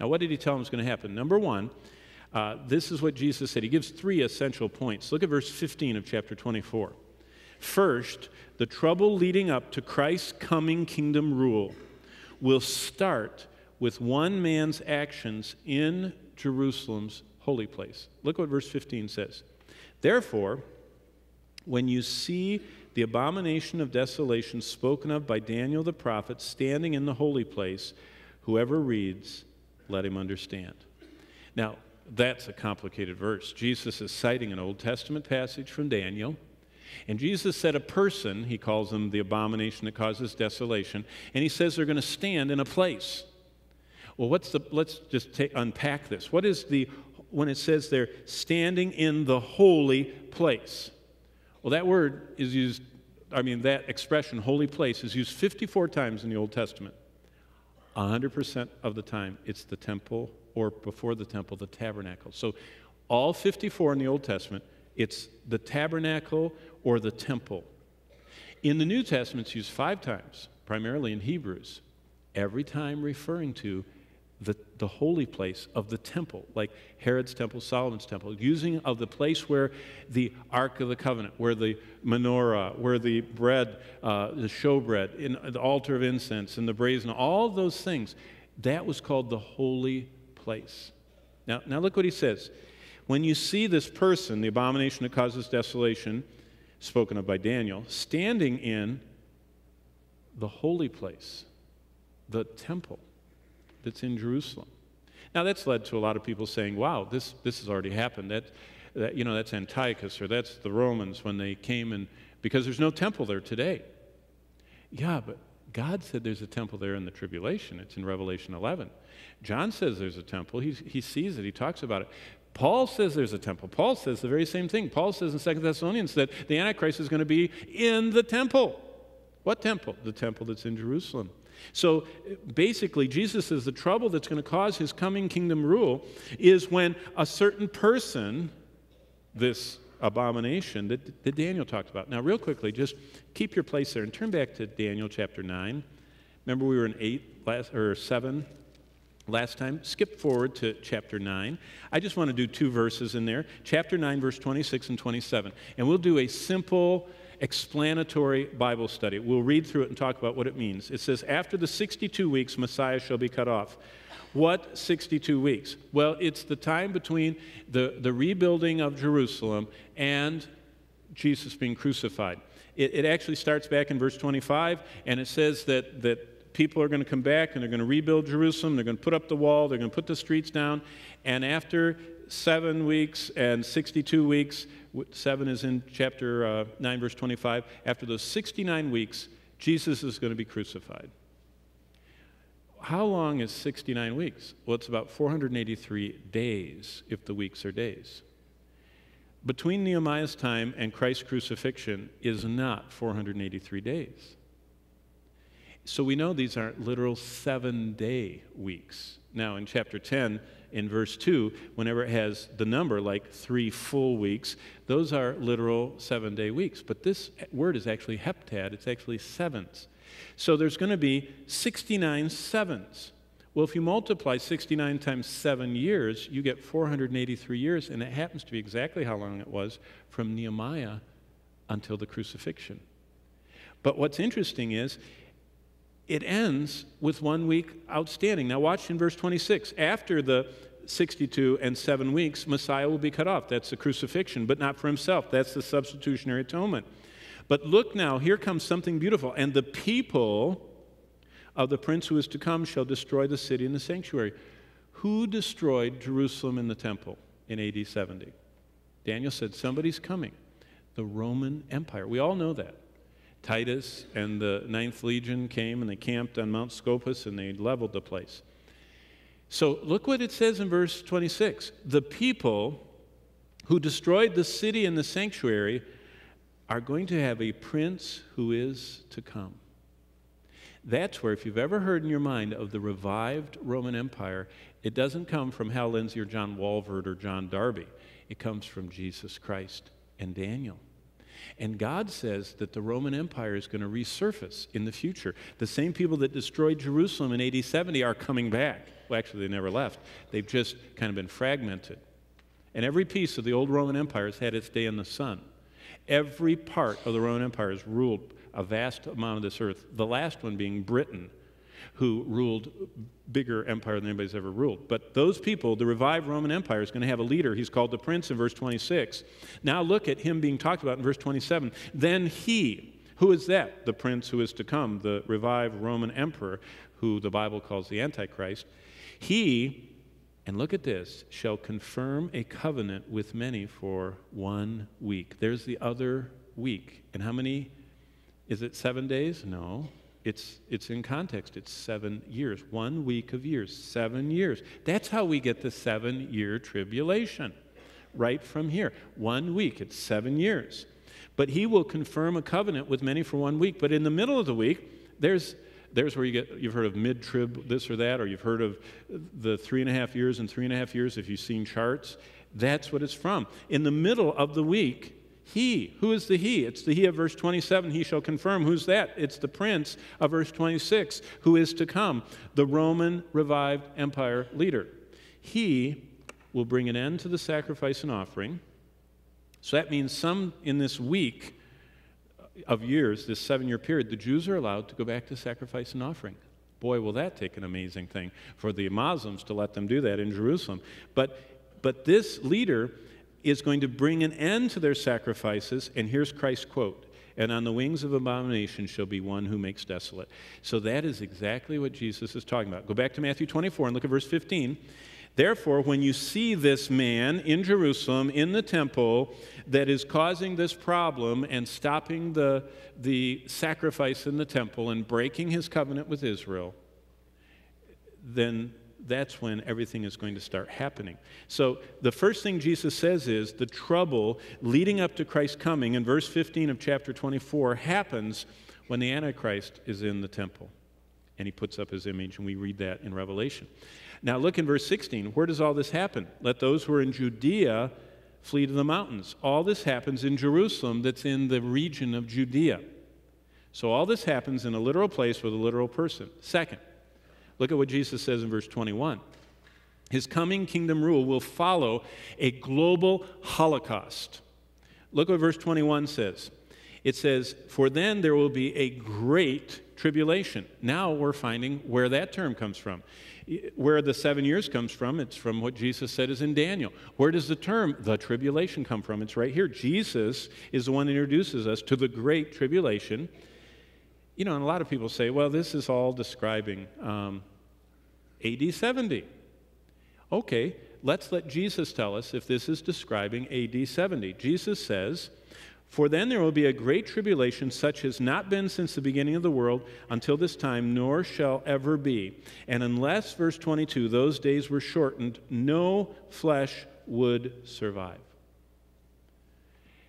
Now, what did he tell them was going to happen? Number one, this is what Jesus said. He gives three essential points. Look at verse 15 of chapter 24. First, the trouble leading up to Christ's coming kingdom rule will start with one man's actions in Jerusalem's holy place. Look what verse 15 says. Therefore, when you see the abomination of desolation spoken of by Daniel the prophet standing in the holy place, whoever reads, let him understand. Now, that's a complicated verse. Jesus is citing an Old Testament passage from Daniel. And Jesus said a person, he calls them the abomination that causes desolation, and he says they're going to stand in a place. Well, let's just unpack this. What is when it says they're standing in the holy place? Well, that word is used, that expression, holy place, is used 54 times in the Old Testament. 100% of the time, it's the temple, or before the temple, the tabernacle. So all 54 in the Old Testament, it's the tabernacle or the temple. In the New Testament, it's used 5 times, primarily in Hebrews, every time referring to the holy place of the temple, like Herod's temple, Solomon's temple, using of the place where the Ark of the Covenant, where the menorah, where the bread, the showbread, in the altar of incense, and the brazen, all those things, that was called the holy place. Now look what he says. When you see this person, the abomination that causes desolation, spoken of by Daniel, standing in the holy place, the temple that's in Jerusalem. Now that's led to a lot of people saying, wow, this has already happened. That's Antiochus, or that's the Romans when they came, and because there's no temple there today. Yeah, but God said there's a temple there in the tribulation. It's in Revelation 11. John says there's a temple. He sees it. He talks about it. Paul says there's a temple. Paul says the very same thing. Paul says in 2 Thessalonians that the Antichrist is going to be in the temple. What temple? The temple that's in Jerusalem. So basically, Jesus says the trouble that's going to cause his coming kingdom rule is when a certain person, this abomination that Daniel talked about. Now, real quickly, just keep your place there and turn back to Daniel chapter 9. Remember we were in 7 last time. Skip forward to chapter 9. I just want to do 2 verses in there. Chapter 9, verse 26 and 27. And we'll do a simple explanatory Bible study. We'll read through it and talk about what it means. It says, after the 62 weeks, Messiah shall be cut off. What 62 weeks? Well, it's the time between the rebuilding of Jerusalem and Jesus being crucified. It actually starts back in verse 25, and it says that people are going to come back and they're going to rebuild Jerusalem. They're going to put up the wall. They're going to put the streets down. And after 7 weeks and 62 weeks, 7 is in chapter 9, verse 25. After those 69 weeks, Jesus is going to be crucified. How long is 69 weeks? Well, it's about 483 days, if the weeks are days. Between Nehemiah's time and Christ's crucifixion is not 483 days. So we know these aren't literal 7-day weeks. Now, in chapter 10, in verse 2, whenever it has the number, like 3 full weeks, those are literal 7-day weeks. But this word is actually heptad. It's actually sevens. So there's going to be 69 sevens. Well, if you multiply 69 times 7 years, you get 483 years, and it happens to be exactly how long it was from Nehemiah until the crucifixion. But what's interesting is, it ends with 1 week outstanding. Now watch in verse 26. After the 62 and 7 weeks, Messiah will be cut off. That's the crucifixion, but not for himself. That's the substitutionary atonement. But look now, here comes something beautiful. And the people of the prince who is to come shall destroy the city and the sanctuary. Who destroyed Jerusalem and the temple in AD 70? Daniel said somebody's coming. The Roman Empire. We all know that. Titus and the 9th Legion came and they camped on Mount Scopus and they leveled the place. So look what it says in verse 26. The people who destroyed the city and the sanctuary are going to have a prince who is to come. That's where, if you've ever heard in your mind of the revived Roman Empire, it doesn't come from Hal Lindsey or John Walvoord or John Darby. It comes from Jesus Christ and Daniel. And God says that the Roman Empire is going to resurface in the future. The same people that destroyed Jerusalem in AD 70 are coming back. Well, actually, they never left. They've just kind of been fragmented. And every piece of the old Roman Empire has had its day in the sun. Every part of the Roman Empire has ruled a vast amount of this earth, the last one being Britain, who ruled bigger empire than anybody's ever ruled. But those people, the revived Roman Empire, is going to have a leader. He's called the Prince in verse 26. Now look at him being talked about in verse 27. Then he, who is that? The Prince who is to come, the revived Roman Emperor, who the Bible calls the Antichrist. He, and look at this, shall confirm a covenant with many for 1 week. There's the other week. And how many? Is it 7 days? No. It's in context. It's 7 years. 1 week of years. 7 years. That's how we get the 7-year tribulation. Right from here. 1 week. It's 7 years. But he will confirm a covenant with many for 1 week. But in the middle of the week, there's where you've heard of mid-trib this or that, or you've heard of the 3.5 years and 3.5 years if you've seen charts. That's what it's from. In the middle of the week, he. Who is the he? It's the he of verse 27. He shall confirm. Who's that? It's the prince of verse 26, who is to come, the Roman revived empire leader. He will bring an end to the sacrifice and offering. So that means some in this week of years, this 7-year period, the Jews are allowed to go back to sacrifice and offering. Boy, will that take an amazing thing for the Muslims to let them do that in Jerusalem. But this leader is going to bring an end to their sacrifices, and here's Christ's quote, and on the wings of abomination shall be one who makes desolate. So that is exactly what Jesus is talking about. Go back to Matthew 24 and look at verse 15. Therefore, when you see this man in Jerusalem, in the temple, that is causing this problem and stopping the sacrifice in the temple and breaking his covenant with Israel, then that's when everything is going to start happening. So the first thing Jesus says is the trouble leading up to Christ's coming in verse 15 of chapter 24 happens when the Antichrist is in the temple and he puts up his image, and we read that in Revelation. Now look in verse 16. Where does all this happen? Let those who are in Judea flee to the mountains. All this happens in Jerusalem, that's in the region of Judea. So all this happens in a literal place with a literal person. Second, look at what Jesus says in verse 21. His coming kingdom rule will follow a global Holocaust. Look what verse 21 says. It says, for then there will be a great tribulation. Now we're finding where that term comes from. Where the 7 years comes from, it's from what Jesus said is in Daniel. Where does the term, the tribulation, come from? It's right here. Jesus is the one that introduces us to the great tribulation. You know, and a lot of people say, well, this is all describing AD 70. Okay, let's let Jesus tell us if this is describing AD 70. Jesus says, for then there will be a great tribulation such has not been since the beginning of the world until this time, nor shall ever be. And unless, verse 22, those days were shortened, no flesh would survive.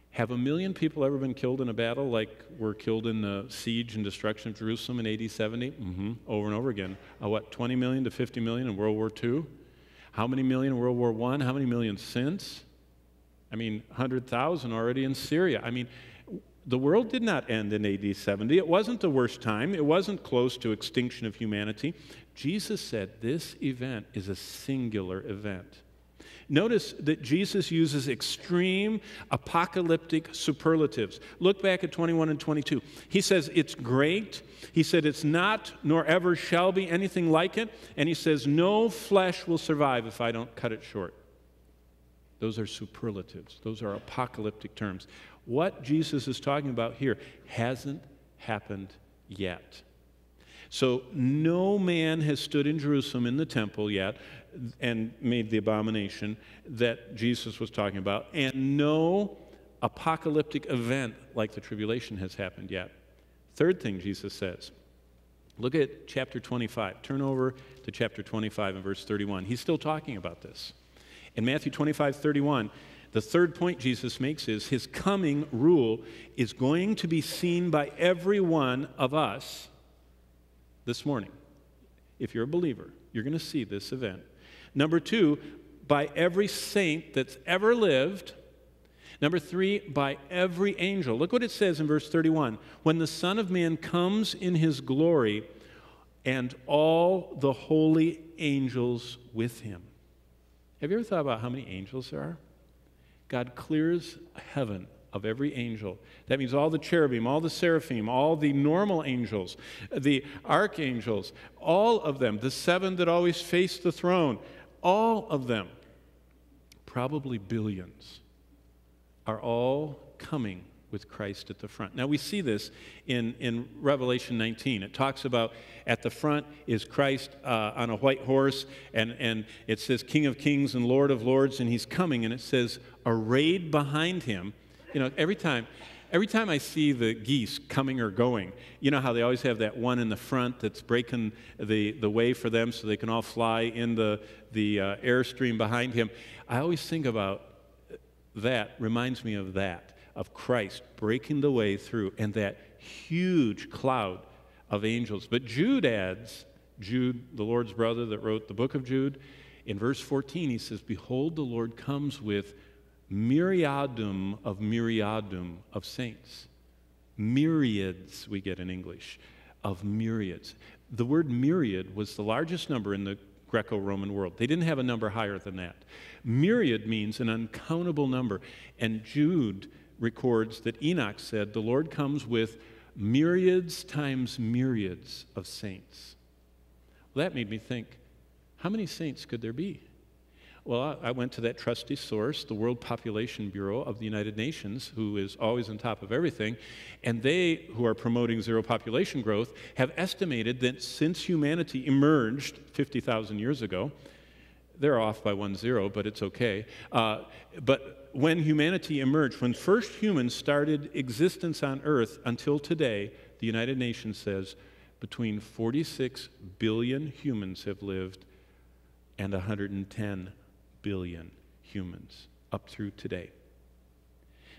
Have 1 million people ever been killed in a battle like were killed in the siege and destruction of Jerusalem in AD 70? Over and over again. 20 million to 50 million in World War II? How many million in World War I? How many million since? 100,000 already in Syria. The world did not end in AD 70. It wasn't the worst time. It wasn't close to extinction of humanity. Jesus said this event is a singular event. Notice that Jesus uses extreme apocalyptic superlatives. Look back at 21 and 22. He says it's great. He said it's not nor ever shall be anything like it. And he says no flesh will survive if I don't cut it short. Those are superlatives. Those are apocalyptic terms. What Jesus is talking about here hasn't happened yet. So no man has stood in Jerusalem in the temple yet and made the abomination that Jesus was talking about, and no apocalyptic event like the tribulation has happened yet. Third thing Jesus says, look at chapter 25. Turn over to chapter 25 and verse 31. He's still talking about this. In Matthew 25:31, the third point Jesus makes is his coming rule is going to be seen by every one of us this morning. If you're a believer, you're going to see this event. Number 2, by every saint that's ever lived. Number 3, by every angel. Look what it says in verse 31. When the Son of Man comes in his glory, and all the holy angels with him. Have you ever thought about how many angels there are? God clears heaven of every angel. That means all the cherubim, all the seraphim, all the normal angels, the archangels, all of them, the seven that always face the throne, all of them, probably billions, are all coming with Christ at the front. Now we see this in Revelation 19. It talks about at the front is Christ on a white horse, and it says King of Kings and Lord of Lords, and he's coming, and it says arrayed behind him. You know, every time I see the geese coming or going, you know how they always have that one in the front that's breaking the way for them so they can all fly in the airstream behind him. I always think about that, reminds me of that, of Christ breaking the way through and that huge cloud of angels. But Jude adds, Jude, the Lord's brother that wrote the book of Jude, in verse 14 he says, behold, the Lord comes with myriadum of saints. Myriads, we get in English, of myriads. The word myriad was the largest number in the Greco-Roman world. They didn't have a number higher than that. Myriad means an uncountable number. And Jude records that Enoch said, the Lord comes with myriads times myriads of saints. Well, that made me think, how many saints could there be? Well, I went to that trusty source, the World Population Bureau of the United Nations, who is always on top of everything, and they, who are promoting zero population growth, have estimated that since humanity emerged 50,000 years ago, they're off by 10, but it's okay, but when humanity emerged, when first humans started existence on Earth until today, the United Nations says between 46 billion humans have lived and 110 billion humans up through today.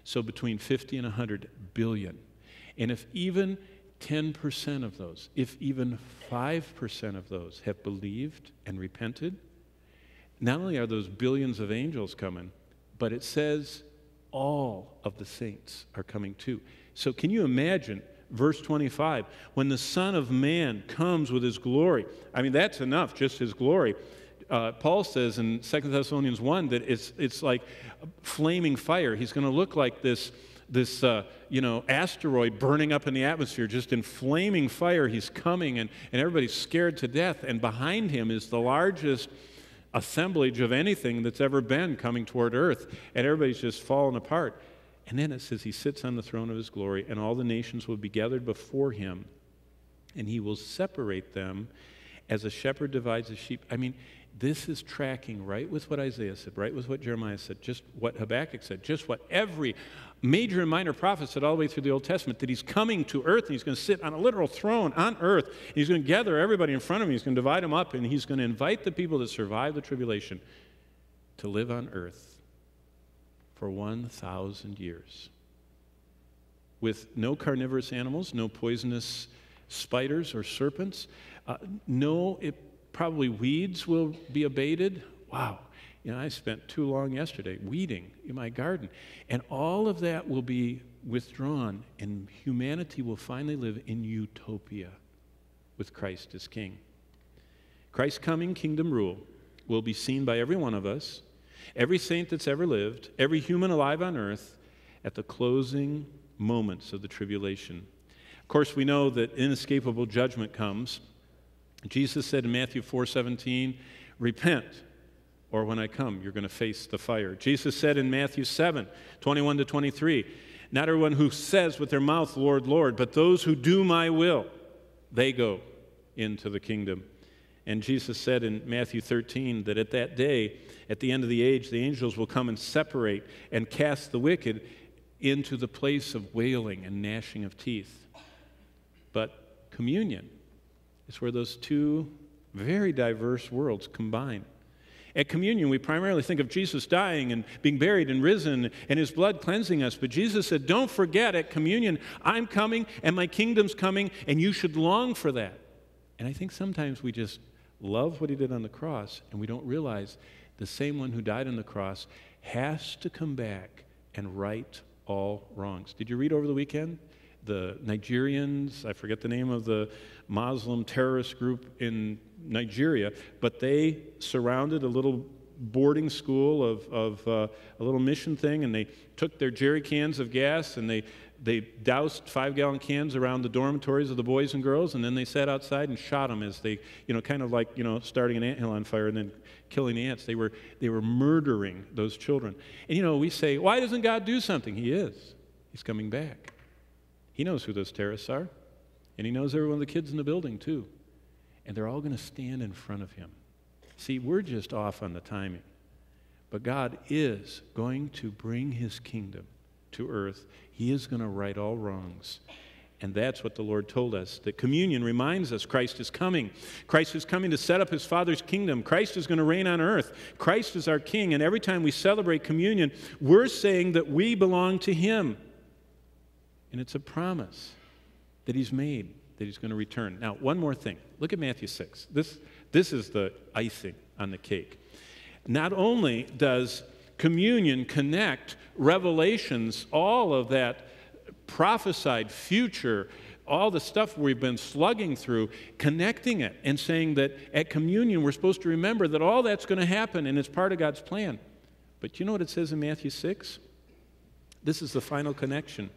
So between 50 and 100 billion. And if even 10% of those, if even 5% of those have believed and repented, not only are those billions of angels coming, but it says all of the saints are coming too. So can you imagine verse 25, when the Son of Man comes with his glory? I mean, that's enough, just his glory. Paul says in 2 Thessalonians 1 that it's like flaming fire. He's going to look like this asteroid burning up in the atmosphere, just in flaming fire. He's coming, and everybody's scared to death. And behind him is the largest assemblage of anything that's ever been coming toward earth, and everybody's just falling apart. And then it says he sits on the throne of his glory, and all the nations will be gathered before him, and he will separate them as a shepherd divides the sheep. I mean, this is tracking right with what Isaiah said, right with what Jeremiah said, just what Habakkuk said, just what every major and minor prophet said all the way through the Old Testament, that he's coming to earth, and he's going to sit on a literal throne on earth, and he's going to gather everybody in front of him, he's going to divide them up, and he's going to invite the people that survive the tribulation to live on earth for 1,000 years with no carnivorous animals, no poisonous spiders or serpents, probably weeds will be abated. Wow. You know, I spent too long yesterday weeding in my garden. And all of that will be withdrawn, and humanity will finally live in utopia with Christ as King. Christ's coming kingdom rule will be seen by every one of us, every saint that's ever lived, every human alive on earth, at the closing moments of the tribulation. Of course, we know that inescapable judgment comes. Jesus said in Matthew 4:17, repent, or when I come, you're going to face the fire. Jesus said in Matthew 7:21-23, not everyone who says with their mouth, Lord, Lord, but those who do my will, they go into the kingdom. And Jesus said in Matthew 13 that at that day, at the end of the age, the angels will come and separate and cast the wicked into the place of wailing and gnashing of teeth. But communion is where those two very diverse worlds combine. At communion, we primarily think of Jesus dying and being buried and risen and his blood cleansing us. But Jesus said, don't forget at communion, I'm coming and my kingdom's coming, and you should long for that. And I think sometimes we just love what he did on the cross, and we don't realize the same one who died on the cross has to come back and right all wrongs. Did you read over the weekend the Nigerians, I forget the name of the Muslim terrorist group in Nigeria, but they surrounded a little boarding school of a little mission thing, and they took their jerry cans of gas and they doused 5-gallon cans around the dormitories of the boys and girls, and then they sat outside and shot them as they, kind of like, starting an anthill on fire and then killing the ants. They were murdering those children. And, we say, why doesn't God do something? He is. He's coming back. He knows who those terrorists are, and he knows every one of the kids in the building, too. And they're all going to stand in front of him. See, we're just off on the timing. But God is going to bring his kingdom to earth. He is going to right all wrongs. And that's what the Lord told us. That communion reminds us Christ is coming. Christ is coming to set up his Father's kingdom. Christ is going to reign on earth. Christ is our King. And every time we celebrate communion, we're saying that we belong to him. And it's a promise that he's made, that he's going to return. Now, one more thing. Look at Matthew 6. This is the icing on the cake. Not only does communion connect Revelations, all of that prophesied future, all the stuff we've been slugging through, connecting it and saying that at communion we're supposed to remember that all that's going to happen and it's part of God's plan. But you know what it says in Matthew 6? This is the final connection.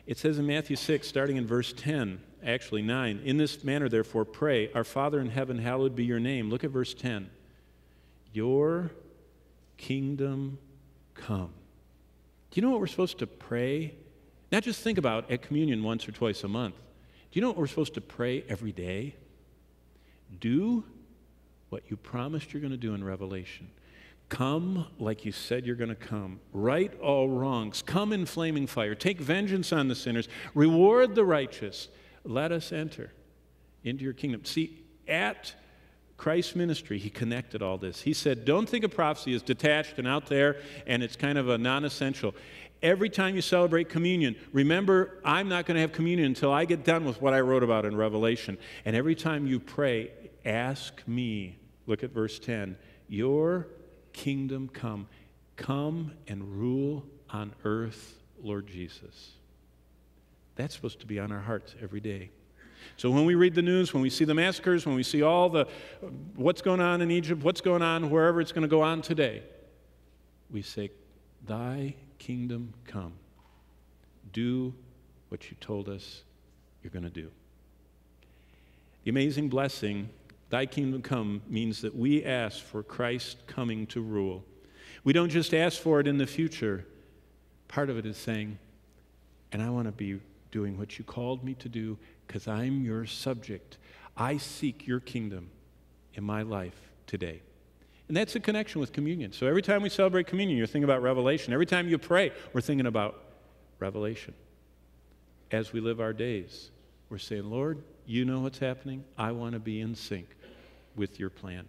It says in Matthew 6, starting in verse 10, actually 9, in this manner, therefore, pray, our Father in heaven, hallowed be your name. Look at verse 10. Your kingdom come. Do you know what we're supposed to pray? Not just think about at communion once or twice a month. Do you know what we're supposed to pray every day? Do what you promised you're going to do in Revelation. Come like you said you're going to come. Right all wrongs. Come in flaming fire. Take vengeance on the sinners. Reward the righteous. Let us enter into your kingdom. See, at Christ's ministry, he connected all this. He said, don't think of prophecy as detached and out there, and it's kind of a non-essential. Every time you celebrate communion, remember, I'm not going to have communion until I get done with what I wrote about in Revelation. And every time you pray, ask me, look at verse 10, your kingdom come. Come and rule on earth, Lord Jesus. That's supposed to be on our hearts every day. So when we read the news, when we see the massacres, when we see all the what's going on in Egypt, what's going on wherever it's going to go on today, we say, thy kingdom come. Do what you told us you're going to do. The amazing blessing, thy kingdom come, means that we ask for Christ coming to rule. We don't just ask for it in the future. Part of it is saying, and I want to be doing what you called me to do because I'm your subject. I seek your kingdom in my life today. And that's a connection with communion. So every time we celebrate communion, you're thinking about Revelation. Every time you pray, we're thinking about Revelation. As we live our days, we're saying, Lord, you know what's happening. I want to be in sync with your plan.